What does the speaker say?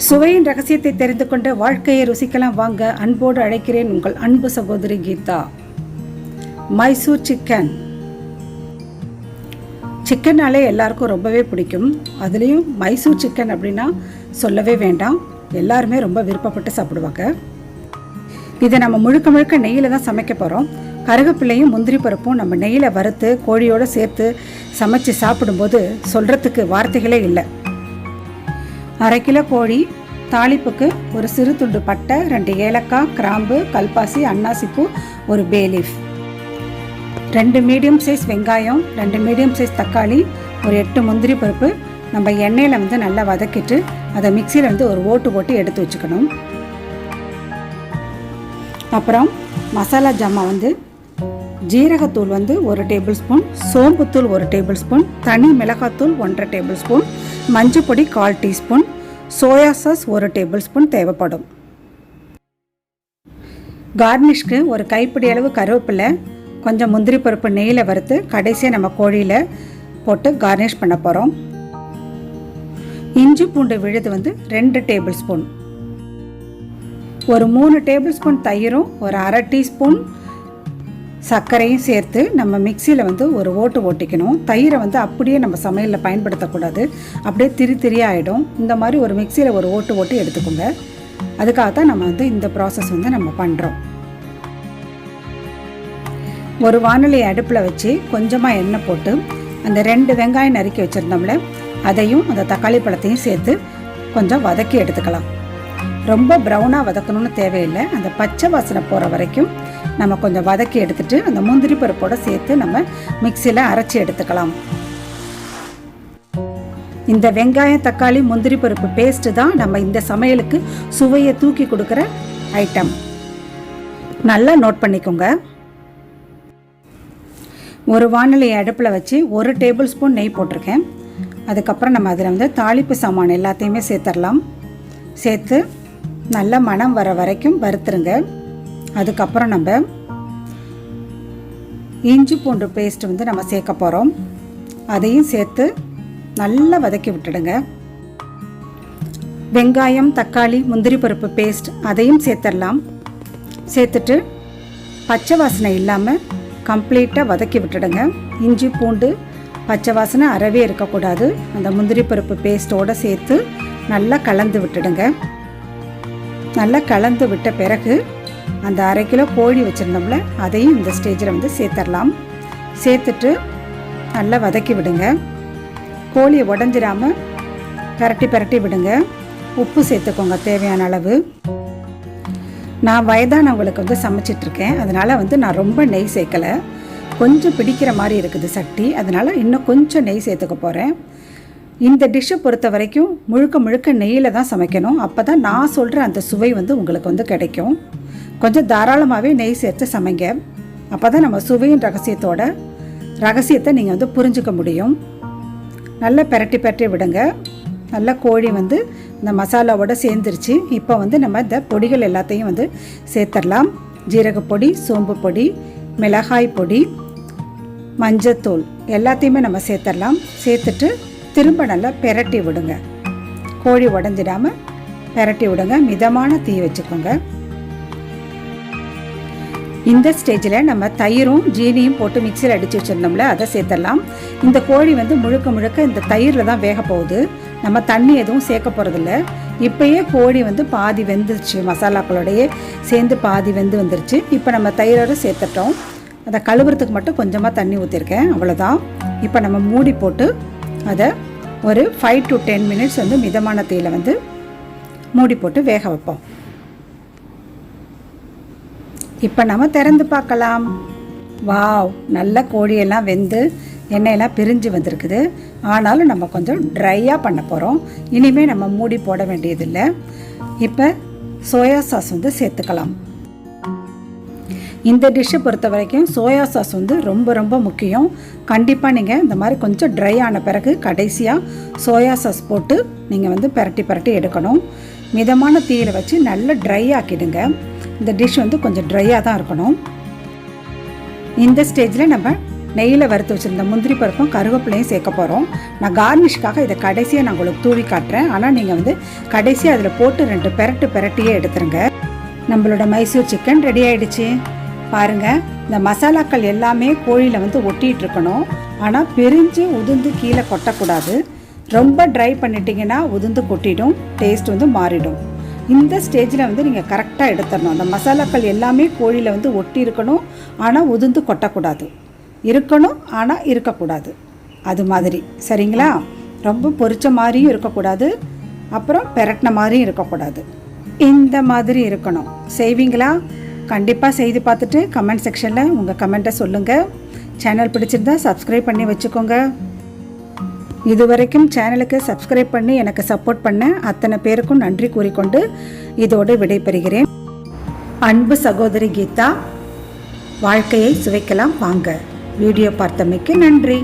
சுவையின் ரகசியத்தை தெரிந்து கொண்டு வாழ்க்கையை ருசிக்கலாம் வாங்க. அன்போடு அழைக்கிறேன் உங்கள் அன்பு சகோதரி கீதா. மைசூர் சிக்கன். சிக்கன்னாலே எல்லாருக்கும் ரொம்பவே பிடிக்கும். அதுலேயும் மைசூர் சிக்கன் அப்படின்னா சொல்லவே வேண்டாம், எல்லாருமே ரொம்ப விருப்பப்பட்டு சாப்பிடுவாங்க. இதை நம்ம முழுக்க முழுக்க நெய்யில் தான் சமைக்க போகிறோம். கருவேப்பிலையும் முந்திரி பருப்பும் நம்ம நெய்யில் வறுத்து கோழியோடு சேர்த்து சமைச்சு சாப்பிடும்போது சொல்கிறதுக்கு வார்த்தைகளே இல்லை. 1/2 கிலோ கோழி, தாளிப்புக்கு ஒரு சிறு துண்டு பட்டை, 2 ஏலக்காய், கிராம்பு, கல்பாசி, அன்னாசிப்பூ, ஒரு பே லீஃப், 2 மீடியம் சைஸ் வெங்காயம், 2 மீடியம் சைஸ் தக்காளி, ஒரு 8 முந்திரி பருப்பு நம்ம எண்ணெயில் நல்லா வதக்கிட்டு அதை மிக்சியில் ஒரு ஓட்டு எடுத்து வச்சுக்கணும். அப்புறம் மசாலா ஜாமான் ஜீரகத்தூள் 1 டேபிள் ஸ்பூன், சோம்புத்தூள் 1 டேபிள் ஸ்பூன், தனி மிளகாத்தூள் 1/2 டேபிள் ஸ்பூன், மஞ்சள் பொடி 1/4 teaspoon, soya sauce 1 table spoon தேவைப்படும். கார்னிஷ்க்கு ஒரு கைப்பிடி அளவு கருவேப்பிலை, கொஞ்சம் முந்திரி பருப்பு நெய்யில் வறுத்து கடைசியாக நம்ம கோழியில் போட்டு கார்னிஷ் பண்ண போகிறோம். இஞ்சி பூண்டு விழுது 2 டேபிள் ஸ்பூன், ஒரு 3 டேபிள் ஸ்பூன் தயிரும், ஒரு 1/2 டீஸ்பூன் சர்க்கரையும் சேர்த்து நம்ம மிக்சியில் ஒரு ஓட்டு ஓட்டிக்கணும். தயிரை அப்படியே நம்ம சமையலில் பயன்படுத்தக்கூடாது, அப்படியே திரியாக ஆகிடும். இந்த மாதிரி ஒரு மிக்சியில் ஒரு ஓட்டு ஓட்டி எடுத்துக்கோங்க. அதுக்காகத்தான் நம்ம இந்த ப்ராசஸ் நம்ம பண்ணுறோம். ஒரு வானொலி அடுப்பில் வச்சு கொஞ்சமாக எண்ணெய் போட்டு அந்த 2 வெங்காயம் நறுக்கி வச்சுருந்தோம்ல அதையும் அந்த தக்காளி பழத்தையும் சேர்த்து கொஞ்சம் வதக்கி எடுத்துக்கலாம். ரொம்ப ப்ரௌனாக வதக்கணும்னு தேவையில்லை, அந்த பச்சை வாசனை போகிற வரைக்கும் நம்ம கொஞ்சம் வதக்கி எடுத்துட்டு அந்த முந்திரி பருப்போடு சேர்த்து நம்ம மிக்சியில் அரைச்சி எடுத்துக்கலாம். இந்த வெங்காயம் தக்காளி முந்திரி பருப்பு பேஸ்ட்டு தான் நம்ம இந்த சமையலுக்கு சுவையை தூக்கி கொடுக்குற ஐட்டம். நல்லா நோட் பண்ணிக்கோங்க. ஒரு வானொலி அடுப்பில் வச்சு 1 டேபிள் ஸ்பூன் நெய் போட்டிருக்கேன். அதுக்கப்புறம் நம்ம அதில் தாளிப்பு சாமான் எல்லாத்தையுமே சேர்த்துடலாம். சேர்த்து நல்ல மணம் வர வரைக்கும் வறுத்துருங்க. அதுக்கப்புறம் நம்ம இஞ்சி பூண்டு பேஸ்ட் நம்ம சேர்க்க போகிறோம். அதையும் சேர்த்து நல்லா வதக்கி விட்டுடுங்க. வெங்காயம் தக்காளி முந்திரி பருப்பு பேஸ்ட் அதையும் சேர்த்துடலாம். சேர்த்துட்டு பச்சை வாசனை இல்லாமல் கம்ப்ளீட்டாக வதக்கி விட்டுடுங்க. இஞ்சி பூண்டு பச்சை வாசனை அறவே இருக்கக்கூடாது. அந்த முந்திரி பருப்பு பேஸ்ட்டோடு சேர்த்து நல்லா கலந்து விட்டுடுங்க. நல்லா கலந்து விட்ட பிறகு அந்த 1/2 கிலோ கோழி வச்சுருந்தோம்ல அதையும் இந்த ஸ்டேஜில் சேர்த்துடலாம். சேர்த்துட்டு நல்லா வதக்கி விடுங்க. கோழியை உடஞ்சிடாமல் பரட்டி விடுங்க. உப்பு சேர்த்துக்கோங்க தேவையான அளவு. நான் வயதானவங்களுக்கு சமைச்சிட்ருக்கேன், அதனால் நான் ரொம்ப நெய் சேர்க்கலை. கொஞ்சம் பிடிக்கிற மாதிரி இருக்குது சட்டி, அதனால் இன்னும் கொஞ்சம் நெய் சேர்த்துக்க போகிறேன். இந்த டிஷ்ஷை பொறுத்த வரைக்கும் முழுக்க முழுக்க நெய்யில் தான் சமைக்கணும். அப்போ தான் நான் சொல்கிற அந்த சுவை உங்களுக்கு கிடைக்கும். கொஞ்சம் தாராளமாகவே நெய் சேர்த்து சமைங்க. அப்போ தான் நம்ம சுவையின் ரகசியத்தை நீங்கள் புரிஞ்சுக்க முடியும். நல்லா பரட்டி விடுங்க. நல்லா கோழி இந்த மசாலாவோடு சேர்ந்துருச்சு. இப்போ நம்ம இந்த பொடிகள் எல்லாத்தையும் சேர்த்துடலாம். ஜீரகப்பொடி, சோம்பு பொடி, மிளகாய் பொடி, மஞ்சத்தூள் எல்லாத்தையுமே நம்ம சேர்த்துடலாம். சேர்த்துட்டு திரும்ப நல்லா பெரட்டி விடுங்க. கோழி உடஞ்சிடாமல் பெரட்டி விடுங்க. மிதமான தீ வச்சுக்கோங்க. இந்த ஸ்டேஜில் நம்ம தயிரும் ஜீனியும் போட்டு மிக்சியில் அடித்து வச்சுருந்தோம்ல அதை சேர்த்துடலாம். இந்த கோழி முழுக்க முழுக்க இந்த தயிரில் தான் வேக போகுது. நம்ம தண்ணி எதுவும் சேர்க்க போகிறதில்ல. இப்போயே கோழி பாதி வெந்துருச்சு, மசாலாக்களோடையே சேர்ந்து பாதி வந்துருச்சு. இப்போ நம்ம தயிரோடு சேர்த்துட்டோம். அதை கழுவுறதுக்கு மட்டும் கொஞ்சமாக தண்ணி ஊற்றிருக்கேன், அவ்வளோதான். இப்போ நம்ம மூடி போட்டு அதை ஒரு 5 to 10 மினிட்ஸ் மிதமான தீயில் மூடி போட்டு வேக வைப்போம். இப்போ நம்ம திறந்து பார்க்கலாம். வாவ், நல்ல கோழியெல்லாம் வெந்து எண்ணெயெல்லாம் பிரிஞ்சு வந்திருக்குது. ஆனாலும் நம்ம கொஞ்சம் ட்ரையாக பண்ண போகிறோம். இனிமேல் நம்ம மூடி போட வேண்டியதில்லை. இப்போ சோயா சாஸ் சேர்த்துக்கலாம். இந்த டிஷ்ஷை பொறுத்த வரைக்கும் சோயா சாஸ் ரொம்ப ரொம்ப முக்கியம். கண்டிப்பாக நீங்கள் இந்த மாதிரி கொஞ்சம் ட்ரை ஆன பிறகு கடைசியாக சோயா சாஸ் போட்டு நீங்கள் பரட்டி எடுக்கணும். மிதமான தீயில் வச்சு நல்லா ட்ரை ஆக்கிடுங்க. இந்த டிஷ் கொஞ்சம் ட்ரையாக தான் இருக்கணும். இந்த ஸ்டேஜில் நம்ம நெய்யில் வறுத்து வச்சுருந்த முந்திரி பருப்பும் கருவேப்பிலையும் சேர்க்க போகிறோம். நான் கார்னிஷ்காக இதை கடைசியாக நான் உங்களுக்கு தூவி காட்டுறேன். ஆனால் நீங்கள் வந்து கடைசியாக அதில் போட்டு 2 பெரட்டியே எடுத்துருங்க. நம்மளோட மைசூர் சிக்கன் ரெடி ஆகிடுச்சு. பாருங்கள், இந்த மசாலாக்கள் எல்லாமே கோழியில் வந்து ஒட்டிகிட்டு இருக்கணும். ஆனால் பிரிஞ்சு உதிர்ந்து கீழே கொட்டக்கூடாது. ரொம்ப ட்ரை பண்ணிட்டீங்கன்னா உதிர்ந்து கொட்டிடும், டேஸ்ட் வந்து மாறிடும். இந்த ஸ்டேஜில் வந்து நீங்கள் கரெக்டாக எடுத்துடணும். அந்த மசாலாக்கள் எல்லாமே கோழியில் வந்து ஒட்டி இருக்கணும், ஆனால் உதிர்ந்து கொட்டக்கூடாது. இருக்கணும், ஆனால் இருக்கக்கூடாது. அது மாதிரி சரிங்களா? ரொம்ப பொரிச்ச மாதிரியும் இருக்கக்கூடாது, அப்புறம் பெரட்டின மாதிரியும் இருக்கக்கூடாது. இந்த மாதிரி இருக்கணும். செய்வீங்களா? கண்டிப்பாக செய்து பார்த்துட்டு கமெண்ட் செக்ஷனில் உங்கள் கமெண்ட்டை சொல்லுங்கள். சேனல் பிடிச்சிருந்தா சப்ஸ்கிரைப் பண்ணி வச்சுக்கோங்க. இது வரைக்கும் சேனலுக்கு சப்ஸ்கிரைப் பண்ணி எனக்கு சப்போர்ட் பண்ண அத்தனை பேருக்கும் நன்றி கூறிக்கொண்டு இதோடு விடைபெறுகிறேன். அன்பு சகோதரி கீதா. வாழ்க்கையை சுவைக்கலாம் வாங்க. வீடியோ பார்த்தமைக்கு நன்றி.